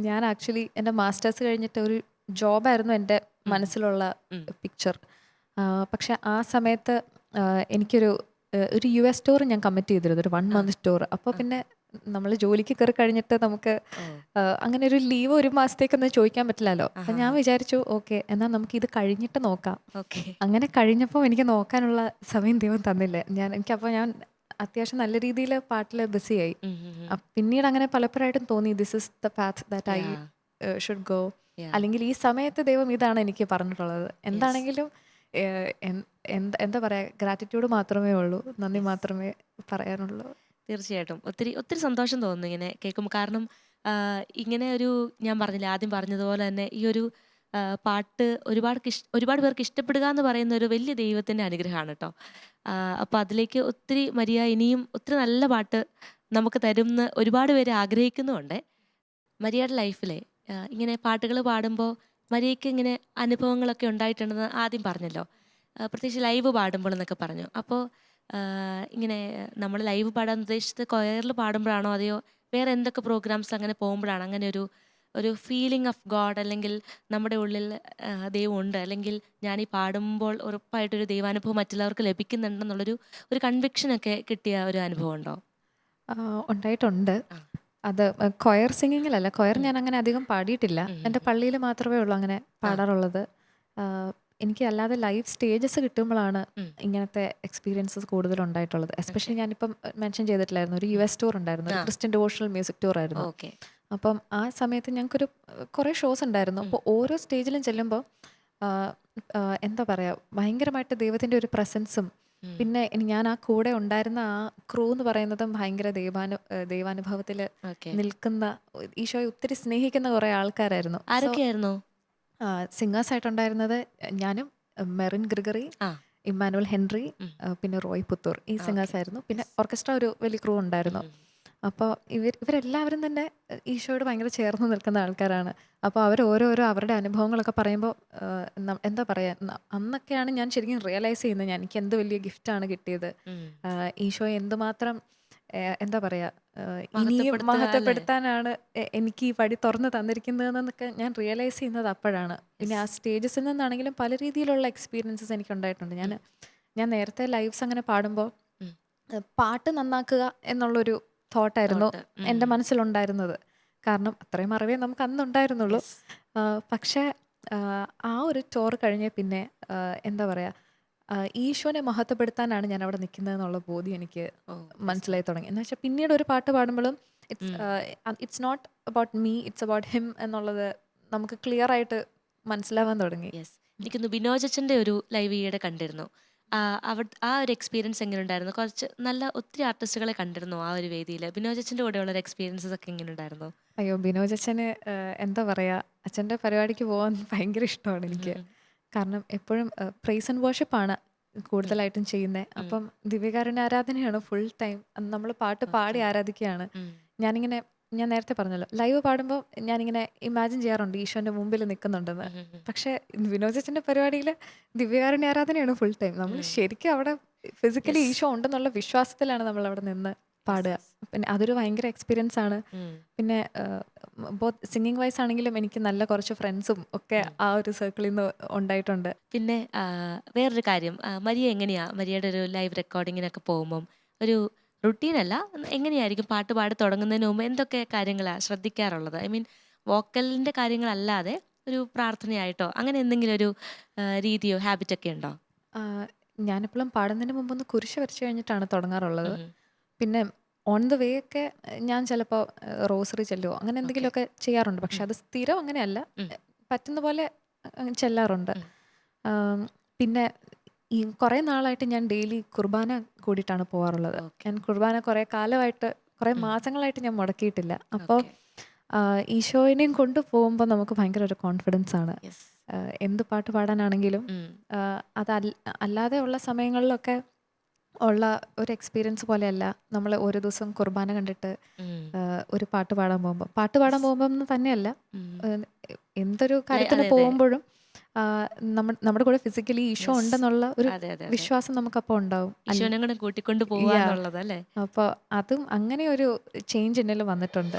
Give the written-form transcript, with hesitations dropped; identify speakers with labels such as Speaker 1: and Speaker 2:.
Speaker 1: ഞാൻ ആക്ച്വലി എൻ്റെ മാസ്റ്റേഴ്സ് കഴിഞ്ഞിട്ട് ഒരു ജോബായിരുന്നു എൻ്റെ
Speaker 2: ഉം.
Speaker 1: മനസ്സിലുള്ള
Speaker 2: ഉം.
Speaker 1: പിക്ചർ. പക്ഷെ ആ സമയത്ത് എനിക്കൊരു ഒരു US ടൂർ ഞാൻ കമ്മിറ്റ് ചെയ്തിരുന്നു, ഒരു 1
Speaker 2: ആ.
Speaker 1: Month tour. അപ്പോൾ
Speaker 2: ആ.
Speaker 1: പിന്നെ നമ്മൾ ജോലിക്ക് കയറി കഴിഞ്ഞിട്ട് നമുക്ക്
Speaker 2: ഓ.
Speaker 1: അങ്ങനെ ഒരു ലീവ് ഒരു മാസത്തേക്കൊന്നും ചോദിക്കാൻ പറ്റില്ലല്ലോ. അപ്പം ഞാൻ
Speaker 2: ആഹാഹാ.
Speaker 1: വിചാരിച്ചു ഓക്കെ എന്നാൽ നമുക്ക് ഇത് കഴിഞ്ഞിട്ട് നോക്കാം.
Speaker 2: ഓക്കെ.
Speaker 1: അങ്ങനെ കഴിഞ്ഞപ്പോൾ എനിക്ക് നോക്കാനുള്ള സമയം ദൈവം തന്നില്ല. എനിക്കപ്പോൾ ഞാൻ അത്യാവശ്യം നല്ല രീതിയിൽ പാട്ടിൽ ബിസിയായി.
Speaker 2: ഉം. ഉം. ഉം.
Speaker 1: പിന്നീട് അങ്ങനെ പലപ്പോഴായിട്ടും തോന്നി this is the path that I
Speaker 2: yeah.
Speaker 1: Should go.
Speaker 2: Yeah.
Speaker 1: അല്ലെങ്കിൽ ഈ സമയത്ത് ദൈവം ഇതാണ് എനിക്ക് പറഞ്ഞിട്ടുള്ളത്.
Speaker 2: യെസ്.
Speaker 1: എന്താണെങ്കിലും ഏഹ്, എൻ- എന്താ പറയുക, ഗ്രാറ്റിറ്റ്യൂഡ് മാത്രമേ ഉള്ളൂ, നന്ദി
Speaker 2: യെസ്.
Speaker 1: മാത്രമേ പറയാനുള്ളൂ.
Speaker 2: തീർച്ചയായിട്ടും. ഒത്തിരി ഒത്തിരി സന്തോഷം തോന്നുന്നു ഇങ്ങനെ കേൾക്കുമ്പോൾ. കാരണം ഇങ്ങനെ ഒരു, ഞാൻ പറഞ്ഞില്ലേ ആദ്യം പറഞ്ഞതുപോലെ തന്നെ, ഈ ഒരു പാട്ട് ഒരുപാട് പേർക്ക് ഇഷ്ടപ്പെടുക എന്ന് പറയുന്ന ഒരു വലിയ ദൈവത്തിൻ്റെ അനുഗ്രഹമാണ് കേട്ടോ. അപ്പോൾ അതിലേക്ക് ഒത്തിരി മരിയ ഇനിയും ഒത്തിരി നല്ല പാട്ട് നമുക്ക് തരുമെന്ന് ഒരുപാട് പേര് ആഗ്രഹിക്കുന്നുമുണ്ട്. മരിയയുടെ ലൈഫിലെ ഇങ്ങനെ പാട്ടുകൾ പാടുമ്പോൾ മരിയയ്ക്ക് ഇങ്ങനെ അനുഭവങ്ങളൊക്കെ ഉണ്ടായിട്ടുണ്ടെന്ന് ആദ്യം പറഞ്ഞല്ലോ. പ്രത്യേകിച്ച് ലൈവ് പാടുമ്പോൾ എന്നൊക്കെ പറഞ്ഞു. അപ്പോൾ ഇങ്ങനെ നമ്മൾ ലൈവ് പാടാൻ ഉദ്ദേശിച്ചത് കൊയറിൽ പാടുമ്പോഴാണോ, അതെയോ വേറെ എന്തൊക്കെ പ്രോഗ്രാംസ് അങ്ങനെ പോകുമ്പോഴാണ് അങ്ങനെ ഒരു ഫീലിംഗ് ഓഫ് ഗോഡ്, അല്ലെങ്കിൽ നമ്മുടെ ഉള്ളിൽ ദൈവമുണ്ട്, അല്ലെങ്കിൽ ഞാൻ ഈ പാടുമ്പോൾ ഉറപ്പായിട്ടൊരു ദൈവാനുഭവം മറ്റുള്ളവർക്ക് ലഭിക്കുന്നുണ്ടെന്നുള്ളൊരു കൺവിക്ഷനൊക്കെ കിട്ടിയ ഒരു അനുഭവം ഉണ്ടോ?
Speaker 1: ഉണ്ടായിട്ടുണ്ട്.
Speaker 2: ആ.
Speaker 1: അത് കൊയർ സിംഗിങ്ങിലല്ല. കൊയർ
Speaker 2: ഉം.
Speaker 1: ഞാൻ അങ്ങനെ അധികം പാടിയിട്ടില്ല.
Speaker 2: ഉം.
Speaker 1: എൻ്റെ
Speaker 2: ഉം.
Speaker 1: പള്ളിയിൽ മാത്രമേ ഉള്ളൂ അങ്ങനെ
Speaker 2: ആ.
Speaker 1: പാടാറുള്ളത്. ആ, എനിക്ക് അല്ലാതെ ലൈവ് സ്റ്റേജസ് കിട്ടുമ്പോഴാണ്
Speaker 2: ഉം.
Speaker 1: ഇങ്ങനത്തെ എക്സ്പീരിയൻസസ് കൂടുതലുണ്ടായിട്ടുള്ളത്.
Speaker 2: ഓക്കെ.
Speaker 1: എസ്പെഷ്യലി ഞാനിപ്പം മെൻഷൻ ചെയ്തിട്ടില്ലായിരുന്നു, ഒരു US ടൂർ ഉണ്ടായിരുന്നു, ഒരു
Speaker 2: ആ.
Speaker 1: ക്രിസ്ത്യൻ ഡിവോഷണൽ മ്യൂസിക് ടൂർ ആയിരുന്നു.
Speaker 2: ഓക്കെ.
Speaker 1: അപ്പം ആ സമയത്ത് ഞങ്ങൾക്കൊരു കുറേ ഷോസ് ഉണ്ടായിരുന്നു.
Speaker 2: ഉം.
Speaker 1: അപ്പോൾ ഓരോ സ്റ്റേജിലും ചെല്ലുമ്പോൾ എന്താ പറയുക, ഭയങ്കരമായിട്ട് ദൈവത്തിൻ്റെ ഒരു പ്രസൻസും,
Speaker 2: ഉം.
Speaker 1: പിന്നെ ഞാൻ ആ കൂടെ ഉണ്ടായിരുന്ന ആ ക്രൂ എന്ന് പറയുന്നതും ഭയങ്കര ദൈവാനുഭവത്തിൽ
Speaker 2: ഓക്കെ.
Speaker 1: നിൽക്കുന്ന, ഈശോയെ ഒത്തിരി സ്നേഹിക്കുന്ന കുറേ ആൾക്കാരായിരുന്നു. സോ
Speaker 2: ആരൊക്കെയായിരുന്നു?
Speaker 1: സിംഗേഴ്സായിട്ടുണ്ടായിരുന്നത് ഞാനും, മെറിൻ ഗ്രിഗറി,
Speaker 2: ആ.
Speaker 1: ഇമ്മാനുവൽ ഹെൻറി,
Speaker 2: ഉം.
Speaker 1: പിന്നെ റോയ് പുത്തൂർ, ഈ
Speaker 2: ഓക്കെ.
Speaker 1: സിംഗേഴ്സായിരുന്നു. പിന്നെ
Speaker 2: യെസ്.
Speaker 1: ഓർക്കസ്ട്ര ഒരു വലിയ ക്രൂ ഉണ്ടായിരുന്നു. അപ്പോൾ ഇവരെല്ലാവരും തന്നെ ഈശോയോട് ഭയങ്കര ചേർന്ന് നിൽക്കുന്ന ആൾക്കാരാണ്. അപ്പോൾ അവർ ഓരോരോ അവരുടെ അനുഭവങ്ങളൊക്കെ പറയുമ്പോൾ എന്താ പറയുക, അന്നൊക്കെയാണ് ഞാൻ ശരിക്കും റിയലൈസ് ചെയ്യുന്നത് എനിക്ക് എന്ത് വലിയ ഗിഫ്റ്റാണ് കിട്ടിയത്.
Speaker 2: ഉം.
Speaker 1: ഈശോയെ എന്തുമാത്രം എന്താ പറയുക, ഇനിയും
Speaker 2: മഹത്വപ്പെടുത്തുക അല്ലേ?
Speaker 1: മഹത്വപ്പെടുത്താനാണ് എനിക്ക് ഈ വഴി തുറന്ന് തന്നിരിക്കുന്നതെന്നൊക്കെ ഞാൻ റിയലൈസ് ചെയ്യുന്നത് അപ്പോഴാണ്. പിന്നെ ആ
Speaker 2: യെസ്.
Speaker 1: സ്റ്റേജസിൽ നിന്നാണെങ്കിലും പല രീതിയിലുള്ള എക്സ്പീരിയൻസസ് എനിക്ക് ഉണ്ടായിട്ടുണ്ട്.
Speaker 2: ഉം.
Speaker 1: ഞാൻ നേരത്തെ ലൈവ്സ് അങ്ങനെ പാടുമ്പോൾ
Speaker 2: ഉം.
Speaker 1: പാട്ട് നന്നാക്കുക എന്നുള്ളൊരു തോട്ടായിരുന്നു
Speaker 2: തോട്ട്.
Speaker 1: എൻ്റെ മനസ്സിലുണ്ടായിരുന്നത്. കാരണം അത്രയും അറിവേ നമുക്ക് അന്നുണ്ടായിരുന്നുള്ളൂ.
Speaker 2: യെസ്.
Speaker 1: പക്ഷേ ആ ഒരു ടൂർ കഴിഞ്ഞ് പിന്നെ എന്താ പറയുക, ഈശോനെ മഹത്വപ്പെടുത്താനാണ് ഞാൻ അവിടെ നിൽക്കുന്നതെന്നുള്ള ബോധ്യം എനിക്ക്
Speaker 2: ഓ. യെസ്.
Speaker 1: മനസ്സിലായി തുടങ്ങി. എന്ന് വെച്ചാൽ പിന്നീട് ഒരു പാട്ട് പാടുമ്പോഴും it's
Speaker 2: um.
Speaker 1: It's not about me, it's about him എന്നുള്ളത് നമുക്ക് ക്ലിയർ ആയിട്ട് മനസ്സിലാവാൻ തുടങ്ങി.
Speaker 2: യെസ്. എനിക്കൊന്ന് ബിനോജച്ചൻ്റെ ഒരു ലൈവ് ഈയിടെ കണ്ടിരുന്നു. ആ ഒരു എക്സ്പീരിയൻസ് എങ്ങനെ ഉണ്ടായിരുന്നു? കുറച്ച് നല്ല ഒത്തിരി ആർട്ടിസ്റ്റുകളെ കണ്ടിരുന്നു ആ ഒരു വേദിയിൽ. ബിനോജച്ചൻ്റെ കൂടെയുള്ള ഒരു എക്സ്പീരിയൻസസ് ഒക്കെ എങ്ങനെ ഉണ്ടായിരുന്നു?
Speaker 1: അയ്യോ, ബിനോജ് അച്ഛന് എന്താ പറയുക, അച്ഛൻ്റെ പരിപാടിക്ക് പോകാൻ ഭയങ്കര ഇഷ്ടമാണ് എനിക്ക്. കാരണം എപ്പോഴും പ്രൈസ് ആൻഡ് വർഷിപ്പാണ് കൂടുതലായിട്ടും ചെയ്യുന്നത്. അപ്പം ദിവ്യകാരുണ്യ ആരാധനയാണ് ഫുൾ ടൈം. നമ്മൾ പാട്ട് പാടി
Speaker 2: ഓക്കെ.
Speaker 1: ആരാധിക്കുകയാണ്. ഞാനിങ്ങനെ, ഞാൻ നേരത്തെ പറഞ്ഞല്ലോ, ലൈവ് പാടുമ്പോൾ ഞാനിങ്ങനെ ഇമാജിൻ ചെയ്യാറുണ്ട് ഈശോൻ്റെ മുമ്പിൽ നിൽക്കുന്നുണ്ടെന്ന്. പക്ഷേ വിനോദ് അച്ഛൻ്റെ പരിപാടിയിൽ ദിവ്യകാരുണ്യ ആരാധനയാണ് ഫുൾ ടൈം. നമ്മൾ ശരിക്കും അവിടെ ഫിസിക്കലി
Speaker 2: യെസ്.
Speaker 1: ഈശോ ഉണ്ടെന്നുള്ള വിശ്വാസത്തിലാണ് നമ്മൾ അവിടെ നിന്ന്
Speaker 2: യെസ്.
Speaker 1: പാടുക.
Speaker 2: യെസ്.
Speaker 1: പിന്നെ അതൊരു ഭയങ്കര എക്സ്പീരിയൻസ് ആണ്. പിന്നെ ബോത്ത് സിംഗിങ് വൈസ് ആണെങ്കിലും എനിക്ക് നല്ല കുറച്ച് ഫ്രണ്ട്സും ഒക്കെ ആ ഒരു സർക്കിളിൽ നിന്ന് ഉണ്ടായിട്ടുണ്ട്.
Speaker 2: പിന്നെ വേറൊരു കാര്യം, മരിയ എങ്ങനെയാ മരിയയുടെ ഒരു ലൈവ് റെക്കോർഡിങ്ങിനൊക്കെ പോകുമ്പം ഒരു റുട്ടീനല്ല, എങ്ങനെയായിരിക്കും പാട്ട് പാടി തുടങ്ങുന്നതിന് മുമ്പ് എന്തൊക്കെ കാര്യങ്ങളാണ് ശ്രദ്ധിക്കാറുള്ളത്? ഐ മീൻ വോക്കലിൻ്റെ കാര്യങ്ങളല്ലാതെ ഒരു പ്രാർത്ഥനയായിട്ടോ അങ്ങനെ എന്തെങ്കിലും ഒരു രീതിയോ ഹാബിറ്റൊക്കെ ഉണ്ടോ?
Speaker 1: ഞാനെപ്പോഴും പാടുന്നതിന് മുമ്പൊന്ന് കുരിശ് വരച്ച് കഴിഞ്ഞിട്ടാണ് തുടങ്ങാറുള്ളത്.
Speaker 2: ഉം.
Speaker 1: പിന്നെ ഓൺ ദ വേ ഒക്കെ ഞാൻ ചിലപ്പോൾ റോസറി ചെല്ലുമോ അങ്ങനെ
Speaker 2: ഓക്കെ.
Speaker 1: എന്തെങ്കിലുമൊക്കെ ചെയ്യാറുണ്ട്. പക്ഷെ അത് സ്ഥിരം അങ്ങനെയല്ല, പറ്റുന്ന പോലെ ചെല്ലാറുണ്ട്. ആം, പിന്നെ ഈ കുറേ നാളായിട്ട് ഞാൻ ഡെയിലി കുർബാന കൂടിയിട്ടാണ് പോകാറുള്ളത്.
Speaker 2: ഓക്കെ.
Speaker 1: ഞാൻ കുർബാന കുറേ കാലമായിട്ട്, കുറേ മാസങ്ങളായിട്ട് ഞാൻ മുടക്കിയിട്ടില്ല. അപ്പോൾ
Speaker 2: ഓക്കെ.
Speaker 1: ഈശോയിനെയും കൊണ്ട് പോകുമ്പോൾ നമുക്ക് ഭയങ്കര ഒരു കോൺഫിഡൻസ് ആണ്.
Speaker 2: യെസ്.
Speaker 1: എന്ത് പാട്ട് പാടാനാണെങ്കിലും അല്ലാതെ ഉള്ള സമയങ്ങളിലൊക്കെ ഉള്ള ഒരു എക്സ്പീരിയൻസ് പോലെയല്ല നമ്മൾ ഒരു ദിവസം കുർബാന കണ്ടിട്ട് ഒരു പാട്ട് പാടാൻ പോകുമ്പോൾ എന്ന് തന്നെയല്ല, ഏഹ്, എന്തൊരു കാര്യത്തിന്
Speaker 2: അതെ, അതെ.
Speaker 1: പോകുമ്പോഴും നമ്മുടെ കൂടെ ഫിസിക്കലി ഈശോ
Speaker 2: യെസ്.
Speaker 1: ഉണ്ടെന്നുള്ള ഒരു
Speaker 2: അതെ, അതെ, അതെ.
Speaker 1: വിശ്വാസം നമുക്കപ്പോൾ ഉണ്ടാവും.
Speaker 2: ഈശോനെ കൂടെ കൂട്ടിക്കൊണ്ട്
Speaker 1: യാ
Speaker 2: പോവാന്നുള്ളത് അല്ലേ?
Speaker 1: അപ്പോൾ അതും അങ്ങനെ ഒരു ചേഞ്ച് എന്നിൽ വന്നിട്ടുണ്ട്.